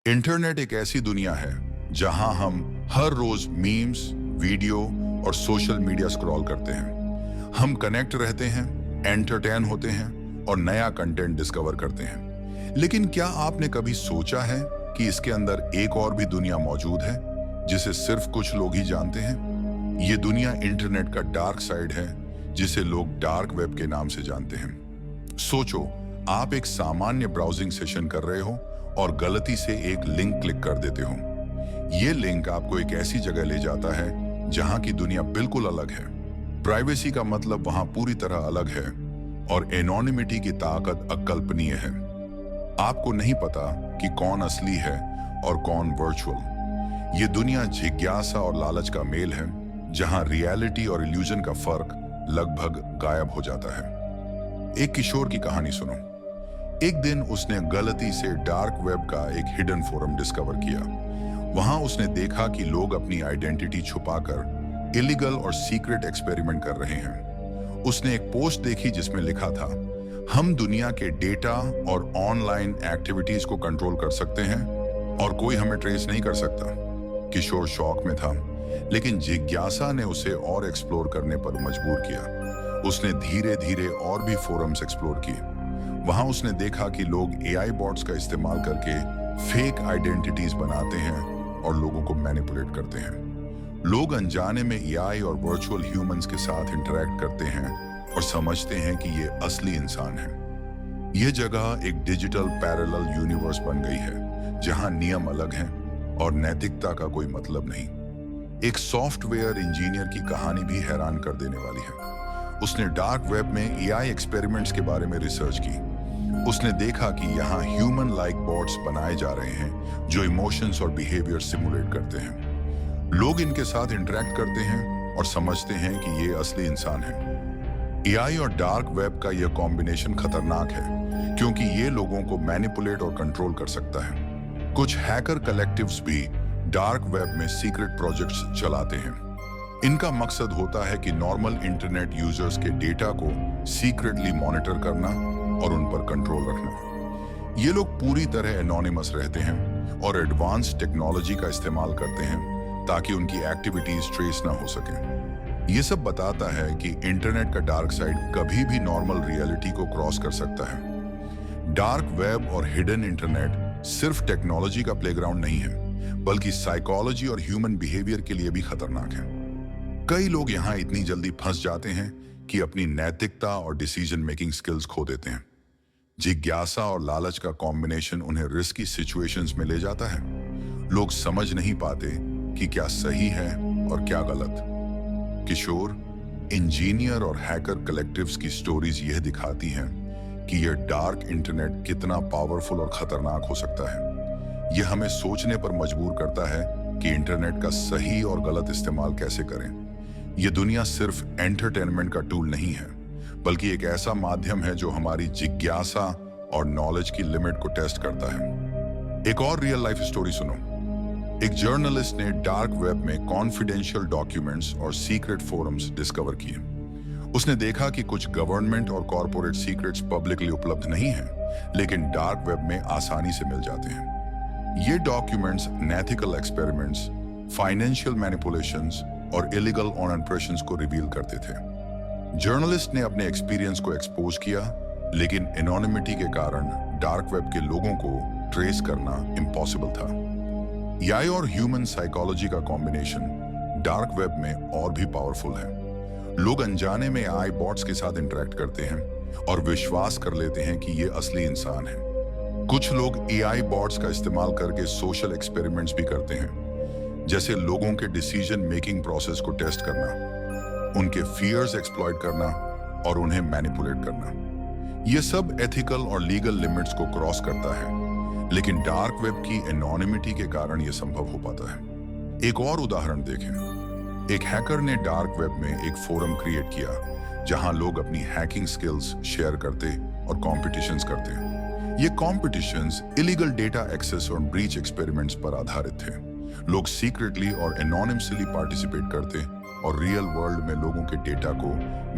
Internet एक ऐसी दुनिया है जहां हम हर रोज मीम्स, वीडियो और सोशल मीडिया स्क्रॉल करते हैं। हम कनेक्ट रहते हैं, एंटरटेन होते हैं और नया कंटेंट डिस्कवर करते हैं। लेकिन क्या आपने कभी सोचा है कि इसके अंदर एक और भी दुनिया मौजूद है जिसे सिर्फ कुछ लोग ही जानते हैं? ये दुनिया इंटरनेट का डार्क साइड है, जिसे लोग डार्क वेब के नाम से जानते हैं। सोचो, आप एक सामान्य ब्राउजिंग सेशन कर रहे हो और गलती से एक लिंक क्लिक कर देते हो। ये लिंक आपको एक ऐसी जगह ले जाता है जहां की दुनिया बिल्कुल अलग है। प्राइवेसी का मतलब वहां पूरी तरह अलग है और एनोनिमिटी की ताकत अकल्पनीय है। आपको नहीं पता कि कौन असली है और कौन वर्चुअल। ये दुनिया जिज्ञासा और लालच का मेल है, जहां रियलिटी और इल्यूजन का फर्क लगभग गायब हो जाता है। एक किशोर की कहानी सुनो। एक दिन उसने गलती से डार्क वेब का एक हिडन फोरम डिस्कवर किया। वहां उसने देखा कि लोग अपनी आइडेंटिटी छुपाकर इलीगल और सीक्रेट एक्सपेरिमेंट कर रहे हैं। उसने एक पोस्ट देखी जिसमें लिखा था, हम दुनिया के डेटा और ऑनलाइन एक्टिविटीज को कंट्रोल कर सकते हैं और कोई हमें ट्रेस नहीं कर सकता। किशोर शॉक में था, लेकिन जिज्ञासा ने उसे और एक्सप्लोर करने पर मजबूर किया। उसने धीरे धीरे और भी फोरम्स एक्सप्लोर किए। वहां उसने देखा कि लोग एआई बॉट्स का इस्तेमाल करके फेक आइडेंटिटीज बनाते हैं और लोगों को मैनिपुलेट करते हैं। लोग अनजाने में एआई और वर्चुअल ह्यूमंस के साथ इंटरैक्ट करते हैं और समझते हैं कि ये असली इंसान है। यह जगह एक डिजिटल पैरेलल यूनिवर्स बन गई है, जहां नियम अलग हैं और नैतिकता का कोई मतलब नहीं। एक सॉफ्टवेयर इंजीनियर की कहानी भी हैरान कर देने वाली है। उसने डार्क वेब में एआई एक्सपेरिमेंट्स के बारे में रिसर्च की। उसने देखा कि यहाँ ह्यूमन लाइक बॉट्स बनाए जा रहे हैं जो इमोशंस और बिहेवियर सिमुलेट करते हैं। लोग इनके साथ इंटरैक्ट करते हैं और समझते हैं कि ये असली इंसान है। एआई और डार्क वेब का यह कॉम्बिनेशन खतरनाक है, क्योंकि ये लोगों को मैनिपुलेट और कंट्रोल कर सकता है। कुछ हैकर कलेक्टिव्स भी डार्क वेब में सीक्रेट प्रोजेक्ट्स चलाते हैं। इनका मकसद होता है कि नॉर्मल इंटरनेट यूजर्स के डेटा को सीक्रेटली मॉनिटर करना और उन पर कंट्रोल रखना। ये लोग पूरी तरह एनोनिमस रहते हैं और एडवांस टेक्नोलॉजी का इस्तेमाल करते हैं ताकि उनकी एक्टिविटीज ट्रेस ना हो सके। ये सब बताता है कि इंटरनेट का डार्क साइड कभी भी नॉर्मल रियलिटी को क्रॉस कर सकता है। डार्क वेब और हिडन इंटरनेट सिर्फ टेक्नोलॉजी का प्लेग्राउंड नहीं है, बल्कि साइकोलॉजी और ह्यूमन बिहेवियर के लिए भी खतरनाक है। कई लोग यहाँ इतनी जल्दी फंस जाते हैं कि अपनी नैतिकता और डिसीजन मेकिंग स्किल्स खो देते हैं। जिज्ञासा और लालच का कॉम्बिनेशन उन्हें रिस्की सिचुएशंस में ले जाता है। लोग समझ नहीं पाते कि क्या सही है और क्या गलत। किशोर, इंजीनियर और हैकर कलेक्टिव्स की स्टोरीज यह दिखाती हैं कि यह डार्क इंटरनेट कितना पावरफुल और खतरनाक हो सकता है। यह हमें सोचने पर मजबूर करता है कि इंटरनेट का सही और गलत इस्तेमाल कैसे करें। यह दुनिया सिर्फ एंटरटेनमेंट का टूल नहीं है, बल्कि एक ऐसा माध्यम है जो हमारी जिज्ञासा और नॉलेज की लिमिट को टेस्ट करता है। एक और रियल लाइफ स्टोरी सुनो। एक जर्नलिस्ट ने डार्क वेब में कॉन्फिडेंशियल डॉक्यूमेंट्स और सीक्रेट फोरम्स डिस्कवर किए। उसने देखा कि कुछ गवर्नमेंट और कॉर्पोरेट सीक्रेट्स पब्लिकली उपलब्ध नहीं हैं, लेकिन डार्क वेब में आसानी से मिल जाते हैं। ये डॉक्यूमेंट्स नैतिकल एक्सपेरिमेंट्स, फाइनेंशियल मैनिपुलेशंस और इलीगल ऑनलाइन ऑपरेशंस को रिवील करते थे। जर्नलिस्ट ने अपने एक्सपीरियंस को एक्सपोज किया, लेकिन एनोनिमिटी के कारण डार्क वेब के लोगों को ट्रेस करना इम्पॉसिबल था। एआई और ह्यूमन साइकोलॉजी का कॉम्बिनेशन डार्क वेब में और भी पावरफुल है। लोग अनजाने में एआई बॉट्स के साथ इंटरैक्ट करते हैं और विश्वास कर लेते हैं कि ये असली इंसान है। कुछ लोग एआई बॉट्स का इस्तेमाल करके सोशल एक्सपेरिमेंट्स भी करते हैं, जैसे लोगों के डिसीजन मेकिंग प्रोसेस को टेस्ट करना, उनके फियर्स एक्सप्लॉइट करना और उन्हें मैनिपुलेट करना। यह सब एथिकल और लीगल लिमिट्स को क्रॉस करता है, लेकिन डार्क वेब की एनोनिमिटी के कारण यह संभव हो पाता है। एक और उदाहरण देखें। एक हैकर ने डार्क वेब में एक फोरम क्रिएट किया जहां लोग अपनी हैकिंग स्किल्स शेयर करते और कॉम्पिटिशंस करते। ये कॉम्पिटिशंस इलीगल डेटा एक्सेस और ब्रीच एक्सपेरिमेंट्स पर आधारित थे। लोग सीक्रेटली और एनोनिमसली पार्टिसिपेट करते और रियल वर्ल्ड में लोगों के डेटा को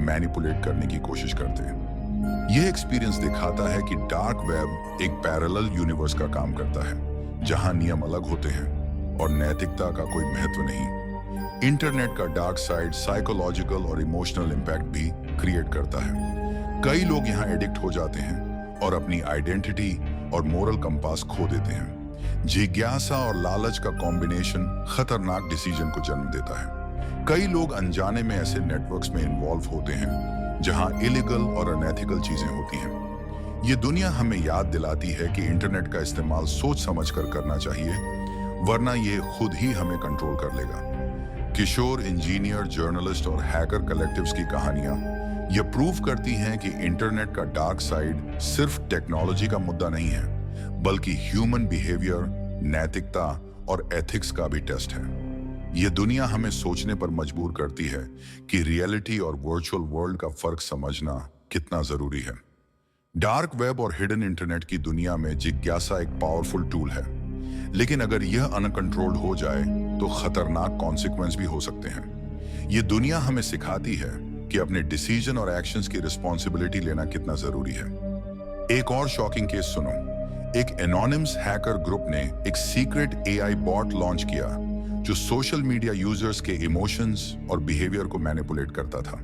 मैनिपुलेट करने की कोशिश करते हैं। यह एक्सपीरियंस दिखाता है कि डार्क वेब एक पैरेलल यूनिवर्स का काम करता है, जहां नियम अलग होते हैं और नैतिकता का कोई महत्व नहीं। इंटरनेट का डार्क साइड साइकोलॉजिकल और इमोशनल इम्पैक्ट भी क्रिएट करता है। कई लोग यहाँ एडिक्ट हो जाते हैं और अपनी आइडेंटिटी और मोरल कंपास खो देते हैं। जिज्ञासा और लालच का कॉम्बिनेशन खतरनाक डिसीजन को जन्म देता है। कई लोग अनजाने में ऐसे नेटवर्क्स में इन्वॉल्व होते हैं जहां इलीगल और अनएथिकल चीजें होती हैं। ये दुनिया हमें याद दिलाती है कि इंटरनेट का इस्तेमाल सोच समझकर करना चाहिए, वरना ये खुद ही हमें कंट्रोल कर लेगा। किशोर, इंजीनियर, जर्नलिस्ट और हैकर कलेक्टिव्स की कहानियां ये प्रूव करती हैं कि इंटरनेट का डार्क साइड सिर्फ टेक्नोलॉजी का मुद्दा नहीं है, बल्कि ह्यूमन बिहेवियर, नैतिकता और एथिक्स का भी टेस्ट है। यह दुनिया हमें सोचने पर मजबूर करती है कि रियलिटी और वर्चुअल वर्ल्ड का फर्क समझना कितना जरूरी है। डार्क वेब और हिडन इंटरनेट की दुनिया में जिज्ञासा एक पावरफुल टूल है, लेकिन अगर यह अनकंट्रोल्ड हो जाए तो खतरनाक कॉन्सिक्वेंस भी हो सकते हैं। यह दुनिया हमें सिखाती है कि अपने डिसीजन और एक्शंस की रिस्पॉन्सिबिलिटी लेना कितना जरूरी है। एक और शॉकिंग केस सुनो। एक एनोनिमस हैकर ग्रुप ने एक सीक्रेट एआई बॉट लॉन्च किया जो सोशल मीडिया यूजर्स के इमोशंस और बिहेवियर को मैनिपुलेट करता था।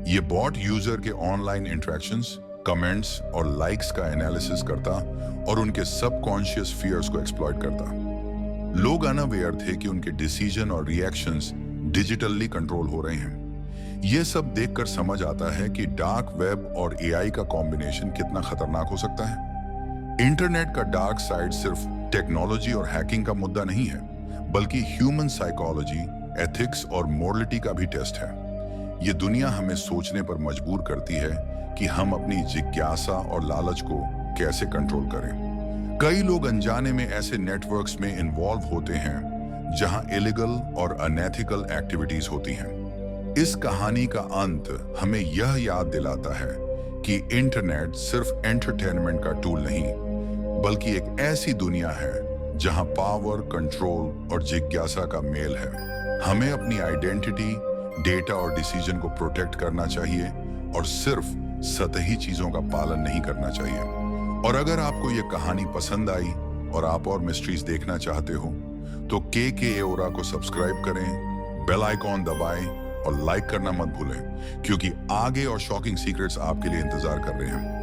यह बॉट यूजर के ऑनलाइन इंटरेक्शंस, कमेंट्स और लाइक्स का एनालिसिस करता और उनके सबकॉन्शियस फियर्स को एक्सप्लॉइट करता। लोग अनअवेयर थे कि उनके डिसीजन और रिएक्शंस डिजिटली कंट्रोल हो रहे हैं। यह सब देखकर समझ आता है कि डार्क वेब और एआई का कॉम्बिनेशन कितना खतरनाक हो सकता है। इंटरनेट का डार्क साइड सिर्फ टेक्नोलॉजी और हैकिंग का मुद्दा नहीं है, बल्कि ह्यूमन साइकोलॉजी, एथिक्स और मोरलिटी का भी टेस्ट है। ये दुनिया हमें सोचने पर मजबूर करती है कि हम अपनी जिज्ञासा और लालच को कैसे कंट्रोल करें। कई लोग अनजाने में ऐसे नेटवर्क्स में इन्वॉल्व होते हैं जहां इलीगल और अनएथिकल एक्टिविटीज होती हैं। इस कहानी का अंत हमें यह याद दिलाता है कि इंटरनेट सिर्फ एंटरटेनमेंट का टूल नहीं, बल्कि एक ऐसी दुनिया है जहां पावर, कंट्रोल और जिज्ञासा का मेल है। हमें अपनी आइडेंटिटी, डेटा और डिसीजन को प्रोटेक्ट करना चाहिए और सिर्फ सतही चीजों का पालन नहीं करना चाहिए। और अगर आपको यह कहानी पसंद आई और आप और मिस्ट्रीज देखना चाहते हो तो के ओरा को सब्सक्राइब करें, बेल आइकॉन दबाएं और लाइक करना मत भूलें, क्योंकि आगे और शॉकिंग सीक्रेट्स आपके लिए इंतजार कर रहे हैं।